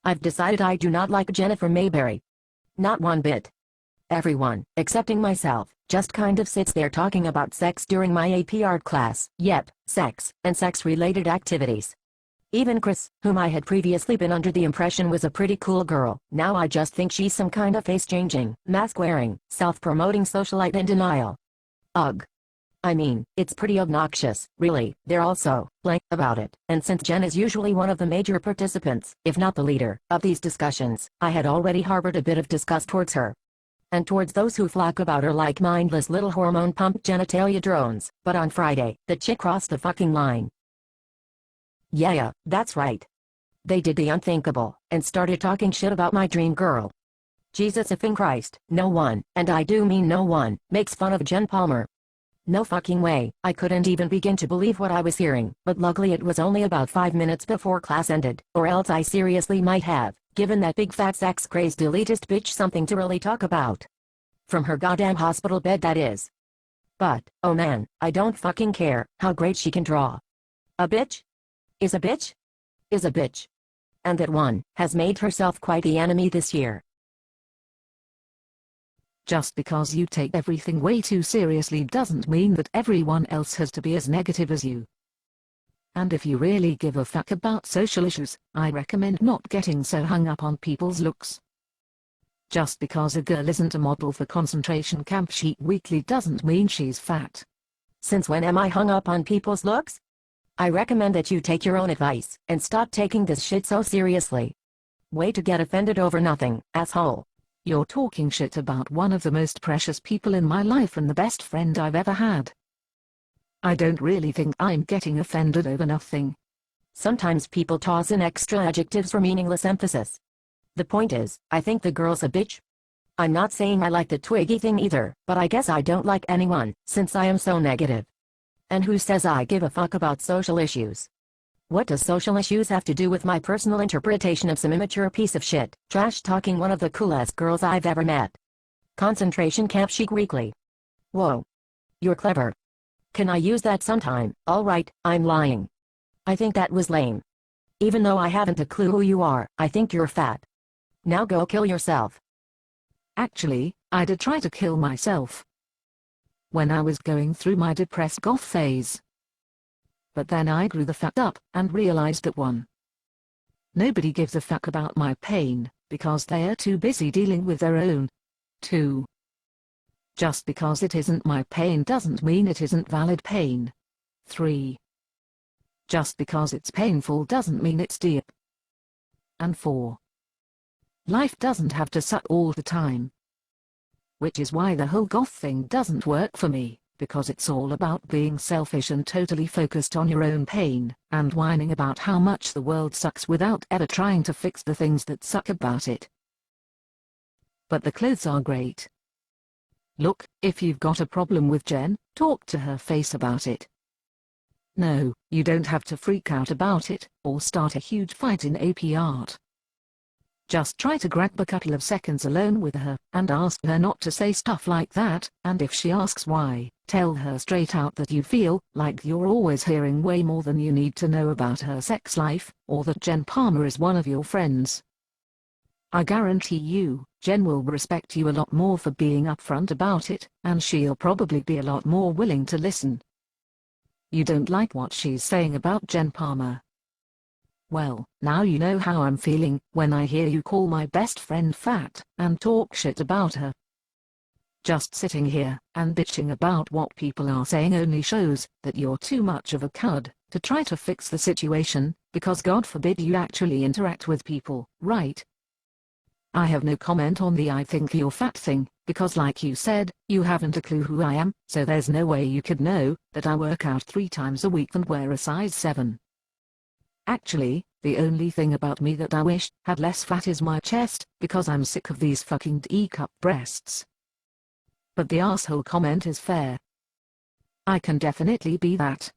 I've decided I do not like Jennifer Mayberry. Not one bit. Everyone, excepting myself, just kind of sits there talking about sex during my AP art class. Yep, sex, and sex-related activities. Even Chris, whom I had previously been under the impression was a pretty cool girl, now I just think she's some kind of face-changing, mask-wearing, self-promoting socialite in denial. Ugh. I mean, it's pretty obnoxious, really. They're all so blank about it, and since Jen is usually one of the major participants, if not the leader, of these discussions, I had already harbored a bit of disgust towards her. And towards those who flock about her like mindless little hormone-pumped genitalia drones, but on Friday, the chick crossed the fucking line. Yeah, that's right. They did the unthinkable, and started talking shit about my dream girl. Jesus effing Christ, no one, and I do mean no one, makes fun of Jen Palmer. No fucking way, I couldn't even begin to believe what I was hearing, but luckily it was only about 5 minutes before class ended, or else I seriously might have, given that big fat sex-crazed elitist bitch something to really talk about. From her goddamn hospital bed that is. But, oh man, I don't fucking care how great she can draw. A bitch? Is a bitch? Is a bitch. And that one has made herself quite the enemy this year. Just because you take everything way too seriously doesn't mean that everyone else has to be as negative as you. And if you really give a fuck about social issues, I recommend not getting so hung up on people's looks. Just because a girl isn't a model for Concentration Camp Chic Weekly doesn't mean she's fat. Since when am I hung up on people's looks? I recommend that you take your own advice, and stop taking this shit so seriously. Way to get offended over nothing, asshole. You're talking shit about one of the most precious people in my life and the best friend I've ever had. I don't really think I'm getting offended over nothing. Sometimes people toss in extra adjectives for meaningless emphasis. The point is, I think the girl's a bitch. I'm not saying I like the Twiggy thing either, but I guess I don't like anyone, since I am so negative. And who says I give a fuck about social issues? What does social issues have to do with my personal interpretation of some immature piece of shit, trash-talking one of the coolest girls I've ever met? Concentration Camp Chic Weekly. Whoa. You're clever. Can I use that sometime? Alright, I'm lying. I think that was lame. Even though I haven't a clue who you are, I think you're fat. Now go kill yourself. Actually, I did try to kill myself when I was going through my depressed goth phase. But then I grew the fuck up and realized that 1. Nobody gives a fuck about my pain, because they are too busy dealing with their own. 2. Just because it isn't my pain doesn't mean it isn't valid pain. 3. Just because it's painful doesn't mean it's deep. And 4. Life doesn't have to suck all the time. Which is why the whole goth thing doesn't work for me. Because it's all about being selfish and totally focused on your own pain, and whining about how much the world sucks without ever trying to fix the things that suck about it. But the clothes are great. Look, if you've got a problem with Jen, talk to her face about it. No, you don't have to freak out about it, or start a huge fight in AP Art. Just try to grab a couple of seconds alone with her, and ask her not to say stuff like that, and if she asks why, tell her straight out that you feel like you're always hearing way more than you need to know about her sex life, or that Jen Palmer is one of your friends. I guarantee you, Jen will respect you a lot more for being upfront about it, and she'll probably be a lot more willing to listen. You don't like what she's saying about Jen Palmer? Well, now you know how I'm feeling when I hear you call my best friend fat and talk shit about her. Just sitting here and bitching about what people are saying only shows that you're too much of a cud to try to fix the situation, because God forbid you actually interact with people, right? I have no comment on the I think you're fat thing, because like you said, you haven't a clue who I am, so there's no way you could know that I work out 3 times a week and wear a size 7. Actually, the only thing about me that I wish had less fat is my chest, because I'm sick of these fucking D-cup breasts. But the asshole comment is fair. I can definitely be that.